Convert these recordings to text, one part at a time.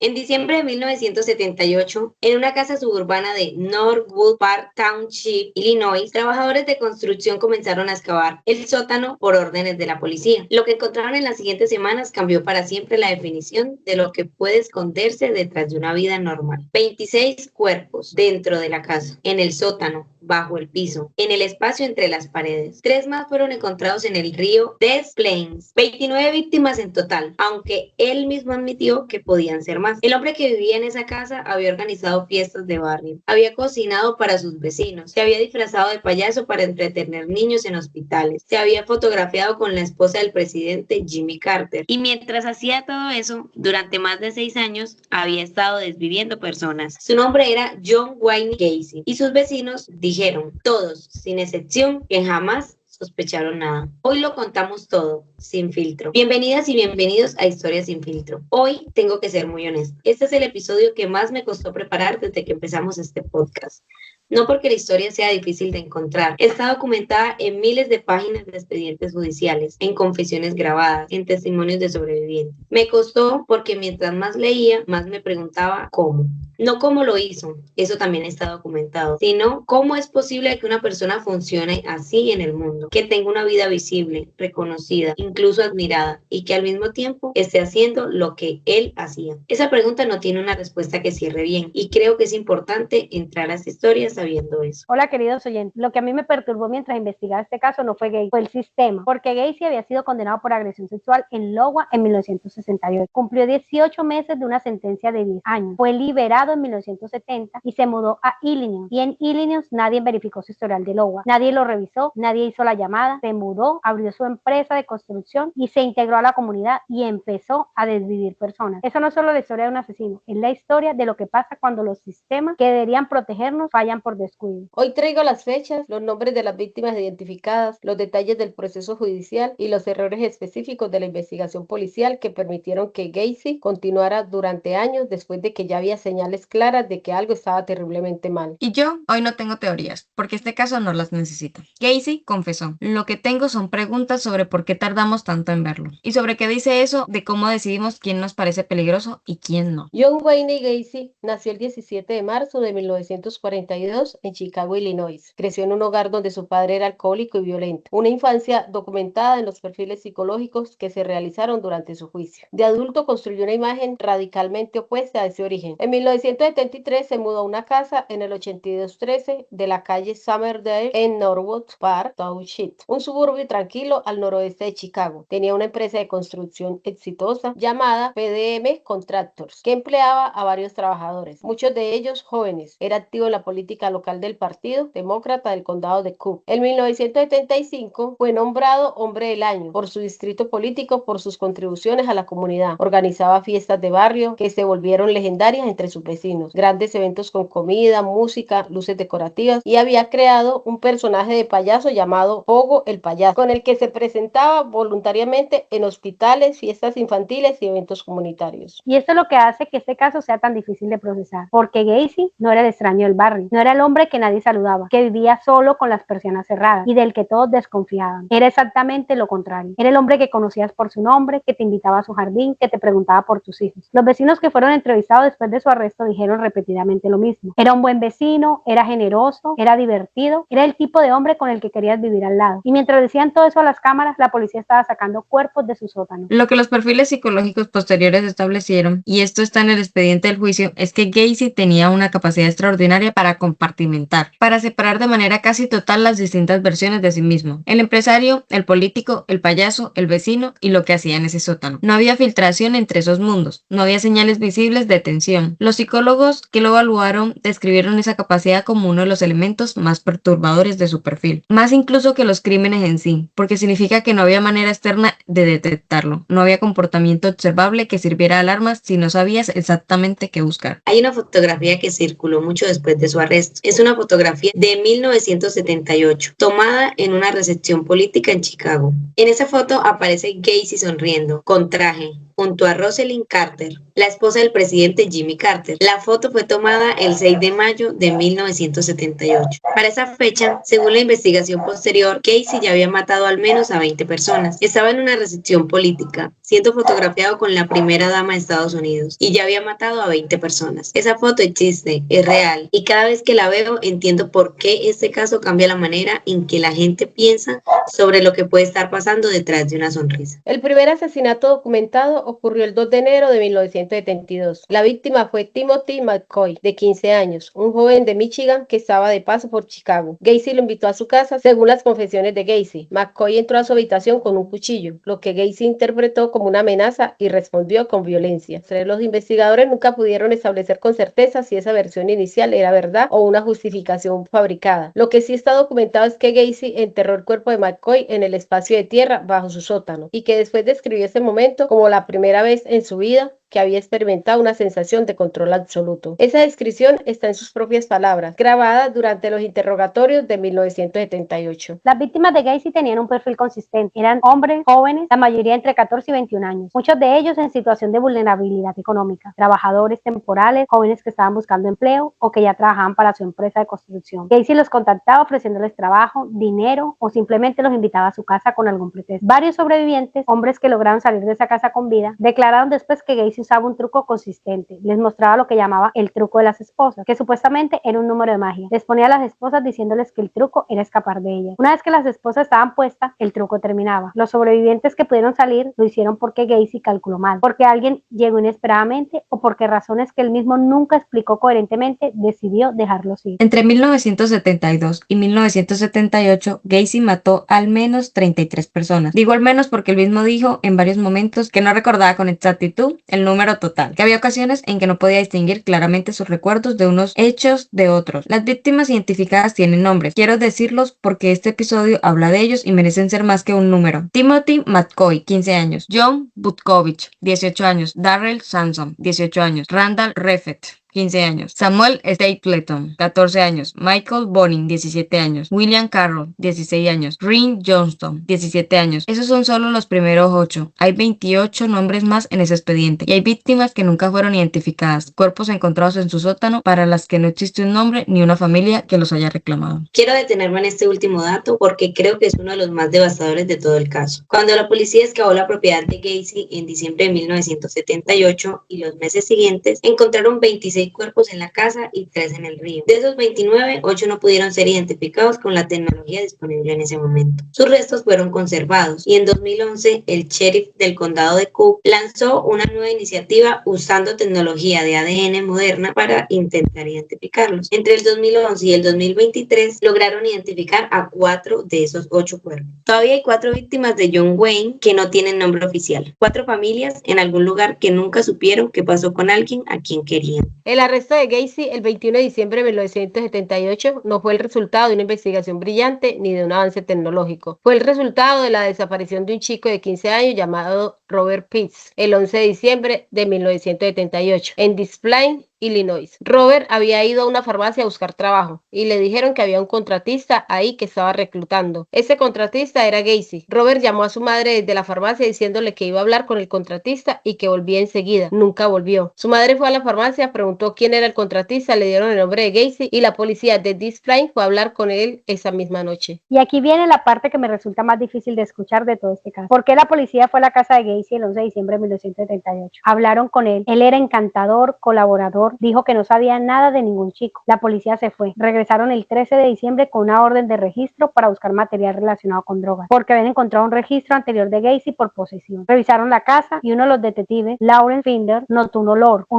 En diciembre de 1978, en una casa suburbana de Northwood Park Township, Illinois, trabajadores de construcción comenzaron a excavar el sótano por órdenes de la policía. Lo que encontraron en las siguientes semanas cambió para siempre la definición de lo que puede esconderse detrás de una vida normal. 26 cuerpos dentro de la casa, en el sótano, bajo el piso, en el espacio entre las paredes. 3 más fueron encontrados en el río Des Plaines. 29 víctimas en total, aunque él mismo admitió que podían ser más. El hombre que vivía en esa casa había organizado fiestas de barrio, había cocinado para sus vecinos, se había disfrazado de payaso para entretener niños en hospitales, se había fotografiado con la esposa del presidente Jimmy Carter y mientras hacía todo eso, durante más de 6 años había estado desviviendo personas. Su nombre era John Wayne Gacy y sus vecinos dijeron, todos, sin excepción, que jamás sospecharon nada. Hoy lo contamos todo, sin filtro. Bienvenidas y bienvenidos a Historias sin filtro. Hoy tengo que ser muy honesta. Este es el episodio que más me costó preparar desde que empezamos este podcast. No porque la historia sea difícil de encontrar. Está documentada en miles de páginas de expedientes judiciales, en confesiones grabadas, en testimonios de sobrevivientes. Me costó porque mientras más leía, más me preguntaba cómo. No cómo lo hizo, eso también está documentado, sino cómo es posible que una persona funcione así en el mundo, que tenga una vida visible, reconocida, incluso admirada, y que al mismo tiempo esté haciendo lo que él hacía. Esa pregunta no tiene una respuesta que cierre bien, y creo que es importante entrar a esta historia sabiendo eso. Hola, queridos oyentes. Lo que a mí me perturbó mientras investigaba este caso no fue Gacy, fue el sistema, porque Gacy había sido condenado por agresión sexual en Iowa en 1968. Cumplió 18 meses de una sentencia de 10 años. Fue liberado en 1970 y se mudó a Illinois. Y en Illinois nadie verificó su historial de Iowa. Nadie lo revisó, nadie hizo la llamada, se mudó, abrió su empresa de construcción y se integró a la comunidad y empezó a desvivir personas. Eso no es solo la historia de un asesino, es la historia de lo que pasa cuando los sistemas que deberían protegernos fallan por descuido. Hoy traigo las fechas, los nombres de las víctimas identificadas, los detalles del proceso judicial y los errores específicos de la investigación policial que permitieron que Gacy continuara durante años después de que ya había señales claras de que algo estaba terriblemente mal. Y yo hoy no tengo teorías, porque este caso no las necesita. Gacy confesó. Lo que tengo son preguntas sobre por qué tardamos tanto en verlo. Y sobre qué dice eso de cómo decidimos quién nos parece peligroso y quién no. John Wayne Gacy nació el 17 de marzo de 1942 en Chicago, Illinois. Creció en un hogar donde su padre era alcohólico y violento. Una infancia documentada en los perfiles psicológicos que se realizaron durante su juicio. De adulto construyó una imagen radicalmente opuesta a ese origen. En 1973 se mudó a una casa en el 8213 de la calle Summerdale en Northwood Park Township, un suburbio tranquilo al noroeste de Chicago. Tenía una empresa de construcción exitosa llamada PDM Contractors, que empleaba a varios trabajadores, muchos de ellos jóvenes. Era activo en la política local del Partido Demócrata del Condado de Cook. En 1975 fue nombrado Hombre del Año por su distrito político por sus contribuciones a la comunidad. Organizaba fiestas de barrio que se volvieron legendarias entre sus vecinos, grandes eventos con comida, música, luces decorativas y había creado un personaje de payaso llamado Pogo el Payaso, con el que se presentaba voluntariamente en hospitales, fiestas infantiles y eventos comunitarios. Y esto es lo que hace que este caso sea tan difícil de procesar, porque Gacy no era el extraño del barrio, no era el hombre que nadie saludaba, que vivía solo con las persianas cerradas y del que todos desconfiaban. Era exactamente lo contrario. Era el hombre que conocías por su nombre, que te invitaba a su jardín, que te preguntaba por tus hijos. Los vecinos que fueron entrevistados después de su arresto dijeron repetidamente lo mismo. Era un buen vecino, era generoso, era divertido, era el tipo de hombre con el que querías vivir al lado. Y mientras decían todo eso a las cámaras, la policía estaba sacando cuerpos de su sótano. Lo que los perfiles psicológicos posteriores establecieron, y esto está en el expediente del juicio, es que Gacy tenía una capacidad extraordinaria para compartimentar, para separar de manera casi total las distintas versiones de sí mismo. El empresario, el político, el payaso, el vecino y lo que hacía en ese sótano. No había filtración entre esos mundos, no había señales visibles de tensión. Los psicólogos que lo evaluaron describieron esa capacidad como uno de los elementos más perturbadores de su perfil, más incluso que los crímenes en sí, porque significa que no había manera externa de detectarlo, no había comportamiento observable que sirviera de alarmas si no sabías exactamente qué buscar. Hay una fotografía que circuló mucho después de su arresto arresto. Es una fotografía de 1978, tomada en una recepción política en Chicago. En esa foto aparece Gacy sonriendo, con traje, junto a Rosalind Carter, la esposa del presidente Jimmy Carter. La foto fue tomada el 6 de mayo de 1978. Para esa fecha, según la investigación posterior, Gacy ya había matado al menos a 20 personas. Estaba en una recepción política, siendo fotografiado con la primera dama de Estados Unidos, y ya había matado a 20 personas. Esa foto existe, es real, y cada vez que la veo entiendo por qué este caso cambia la manera en que la gente piensa sobre lo que puede estar pasando detrás de una sonrisa. El primer asesinato documentado ocurrió el 2 de enero de 1972. La víctima fue Timothy McCoy, de 15 años, un joven de Michigan que estaba de paso por Chicago. Gacy lo invitó a su casa, según las confesiones de Gacy. McCoy entró a su habitación con un cuchillo, lo que Gacy interpretó como una amenaza y respondió con violencia. Los investigadores nunca pudieron establecer con certeza si esa versión inicial era verdad o una justificación fabricada. Lo que sí está documentado es que Gacy enterró el cuerpo de McCoy en el espacio de tierra bajo su sótano y que después describió ese momento como la primera vez en su vida que había experimentado una sensación de control absoluto. Esa descripción está en sus propias palabras, grabada durante los interrogatorios de 1978. Las víctimas de Gacy tenían un perfil consistente. Eran hombres jóvenes, la mayoría entre 14 y 21 años. Muchos de ellos en situación de vulnerabilidad económica. Trabajadores temporales, jóvenes que estaban buscando empleo o que ya trabajaban para su empresa de construcción. Gacy los contactaba ofreciéndoles trabajo, dinero o simplemente los invitaba a su casa con algún pretexto. Varios sobrevivientes, hombres que lograron salir de esa casa con vida, declararon después que Gacy usaba un truco consistente. Les mostraba lo que llamaba el truco de las esposas, que supuestamente era un número de magia. Les ponía a las esposas diciéndoles que el truco era escapar de ellas. Una vez que las esposas estaban puestas, el truco terminaba. Los sobrevivientes que pudieron salir lo hicieron porque Gacy calculó mal, porque alguien llegó inesperadamente o porque razones que él mismo nunca explicó coherentemente, decidió dejarlos ir. Entre 1972 y 1978, Gacy mató al menos 33 personas. Digo al menos porque él mismo dijo en varios momentos que no recordaba con exactitud el número total, que había ocasiones en que no podía distinguir claramente sus recuerdos de unos hechos de otros. Las víctimas identificadas tienen nombres. Quiero decirlos porque este episodio habla de ellos y merecen ser más que un número. Timothy McCoy, 15 años. John Butkovich, 18 años. Darrell Sansom, 18 años. Randall Refet, 15 años. Samuel Stapleton, 14 años. Michael Bonin, 17 años. William Carroll, 16 años. Ring Johnston, 17 años. Esos son solo los primeros 8. Hay 28 nombres más en ese expediente. Y hay víctimas que nunca fueron identificadas. Cuerpos encontrados en su sótano para las que no existe un nombre ni una familia que los haya reclamado. Quiero detenerme en este último dato porque creo que es uno de los más devastadores de todo el caso. Cuando la policía excavó la propiedad de Gacy en diciembre de 1978 y los meses siguientes, encontraron 26 cuerpos en la casa y 3 en el río. De esos 29, 8 no pudieron ser identificados con la tecnología disponible en ese momento. Sus restos fueron conservados y en 2011 el sheriff del condado de Cook lanzó una nueva iniciativa usando tecnología de ADN moderna para intentar identificarlos. Entre el 2011 y el 2023 lograron identificar a 4 de esos 8 cuerpos. Todavía hay 4 víctimas de John Wayne que no tienen nombre oficial. 4 familias en algún lugar que nunca supieron qué pasó con alguien a quien querían. El arresto de Gacy el 21 de diciembre de 1978 no fue el resultado de una investigación brillante ni de un avance tecnológico. Fue el resultado de la desaparición de un chico de 15 años llamado Robert Pitts el 11 de diciembre de 1978 en Des Plaines, Illinois. Robert había ido a una farmacia a buscar trabajo y le dijeron que había un contratista ahí que estaba reclutando. Ese contratista era Gacy. Robert llamó a su madre desde la farmacia diciéndole que iba a hablar con el contratista y que volvía enseguida. Nunca volvió. Su madre fue a la farmacia, preguntó quién era el contratista, le dieron el nombre de Gacy y la policía de Des Plaines fue a hablar con él esa misma noche. Y aquí viene la parte que me resulta más difícil de escuchar de todo este caso. ¿Por qué la policía fue a la casa de Gacy el 11 de diciembre de 1978? Hablaron con él. Él era encantador, colaborador, dijo que no sabía nada de ningún chico. La policía se fue. Regresaron el 13 de diciembre con una orden de registro para buscar material relacionado con drogas, porque habían encontrado un registro anterior de Gacy por posesión. Revisaron la casa y uno de los detectives, Lawrence Finder, notó un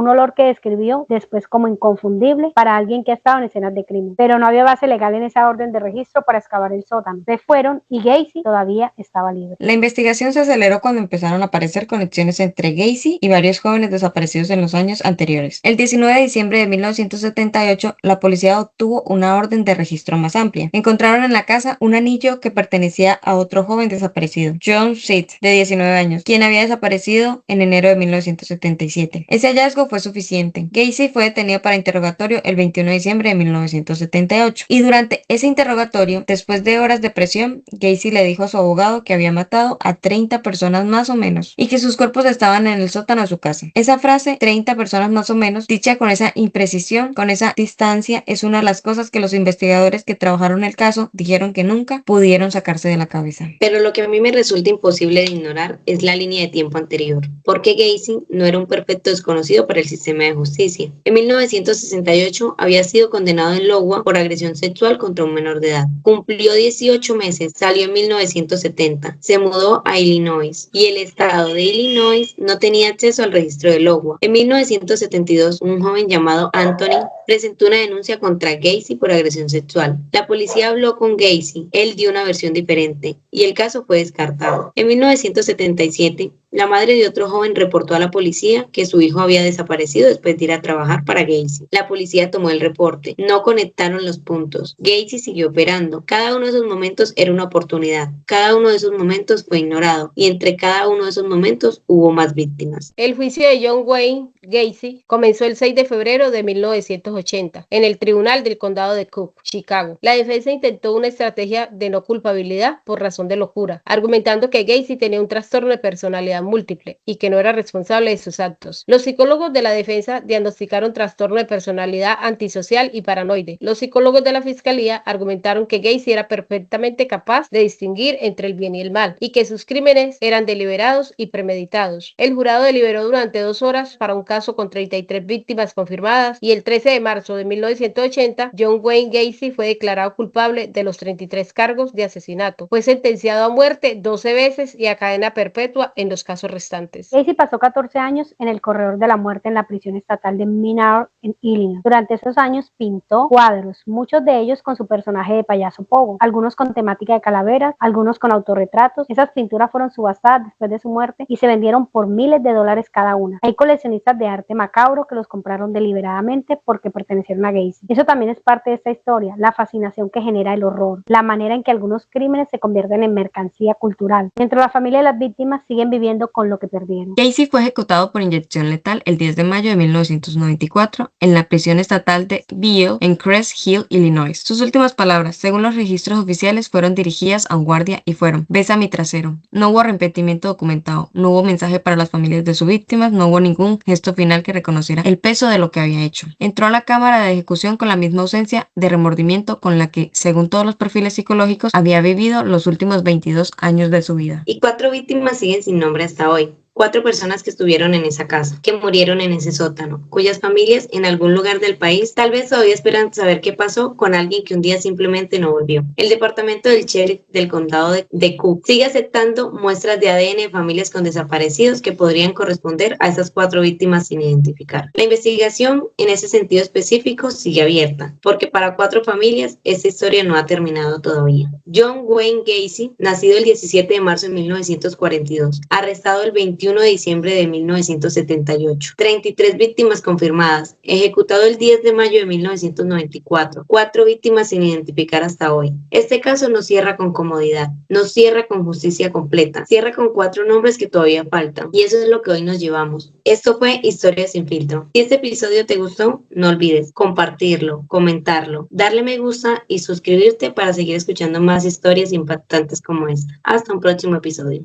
olor que describió después como inconfundible para alguien que ha estado en escenas de crimen. Pero no había base legal en esa orden de registro para excavar el sótano. Se fueron y Gacy todavía estaba libre. La investigación se aceleró cuando empezaron a aparecer conexiones entre Gacy y varios jóvenes desaparecidos en los años anteriores. El 19 de diciembre de 1978, la policía obtuvo una orden de registro más amplia. Encontraron en la casa un anillo que pertenecía a otro joven desaparecido, John Seed, de 19 años, quien había desaparecido en enero de 1977. Ese hallazgo fue suficiente. Gacy fue detenido para interrogatorio el 21 de diciembre de 1978 y durante ese interrogatorio, después de horas de presión, Gacy le dijo a su abogado que había matado a 30 personas más o menos y que sus cuerpos estaban en el sótano de su casa. Esa frase, 30 personas más o menos, dicha con esa imprecisión, con esa distancia, es una de las cosas que los investigadores que trabajaron el caso dijeron que nunca pudieron sacarse de la cabeza. Pero lo que a mí me resulta imposible de ignorar es la línea de tiempo anterior, porque Gacy no era un perfecto desconocido para el sistema de justicia. En 1968 había sido condenado en Iowa por agresión sexual contra un menor de edad. Cumplió 18 meses, salió en 1970, se mudó a Illinois y el estado de Illinois no tenía acceso al registro de Iowa. En 1972, un joven llamado Anthony presentó una denuncia contra Gacy por agresión sexual. La policía habló con Gacy, él dio una versión diferente y el caso fue descartado. En 1977, la madre de otro joven reportó a la policía que su hijo había desaparecido después de ir a trabajar para Gacy. La policía tomó el reporte, no conectaron los puntos. Gacy siguió operando. Cada uno de esos momentos era una oportunidad. Cada uno de esos momentos fue ignorado y entre cada uno de esos momentos hubo más víctimas. El juicio de John Wayne Gacy comenzó el 6 de febrero de 1980 en el Tribunal del Condado de Cook, Chicago. La defensa intentó una estrategia de no culpabilidad por razón de locura, argumentando que Gacy tenía un trastorno de personalidad múltiple y que no era responsable de sus actos. Los psicólogos de la defensa diagnosticaron trastorno de personalidad antisocial y paranoide. Los psicólogos de la fiscalía argumentaron que Gacy era perfectamente capaz de distinguir entre el bien y el mal y que sus crímenes eran deliberados y premeditados. El jurado deliberó durante 2 horas para un caso con 33 víctimas confirmadas y el 13 de marzo de 1980, John Wayne Gacy fue declarado culpable de los 33 cargos de asesinato. Fue sentenciado a muerte 12 veces y a cadena perpetua en los casos restantes. Gacy pasó 14 años en el corredor de la muerte en la prisión estatal de Menard en Illinois. Durante esos años pintó cuadros, muchos de ellos con su personaje de payaso Pogo, algunos con temática de calaveras, algunos con autorretratos. Esas pinturas fueron subastadas después de su muerte y se vendieron por miles de dólares cada una. Hay coleccionistas de arte macabro que los compraron deliberadamente porque pertenecieron a Gacy. Eso también es parte de esta historia, la fascinación que genera el horror, la manera en que algunos crímenes se convierten en mercancía cultural. Mientras la familia de las víctimas siguen viviendo con lo que perdieron. Gacy fue ejecutado por inyección letal el 10 de mayo de 1994 en la prisión estatal de Beale en Crest Hill, Illinois. Sus últimas palabras, según los registros oficiales, fueron dirigidas a un guardia y fueron: "Besa mi trasero". No hubo arrepentimiento documentado, no hubo mensaje para las familias de sus víctimas, no hubo ningún gesto final que reconociera el peso de lo que había hecho. Entró a la cámara de ejecución con la misma ausencia de remordimiento con la que, según todos los perfiles psicológicos, había vivido los últimos 22 años de su vida. Y 4 víctimas siguen sin nombre hasta hoy. 4 personas que estuvieron en esa casa, que murieron en ese sótano, cuyas familias en algún lugar del país tal vez todavía esperan saber qué pasó con alguien que un día simplemente no volvió. El departamento del sheriff del condado de Cook sigue aceptando muestras de ADN de familias con desaparecidos que podrían corresponder a esas 4 víctimas sin identificar. La investigación en ese sentido específico sigue abierta, porque para 4 familias esta historia no ha terminado todavía. John Wayne Gacy, nacido el 17 de marzo de 1942, arrestado el 21 de diciembre de 1978, 33 víctimas confirmadas, ejecutado el 10 de mayo de 1994, 4 víctimas sin identificar hasta hoy. Este caso no cierra con comodidad, no cierra con justicia completa, cierra con 4 nombres que todavía faltan, y eso es lo que hoy nos llevamos. Esto fue Historias sin filtro. Si este episodio te gustó, no olvides compartirlo, comentarlo, darle me gusta y suscribirte para seguir escuchando más historias impactantes como esta. Hasta un próximo episodio.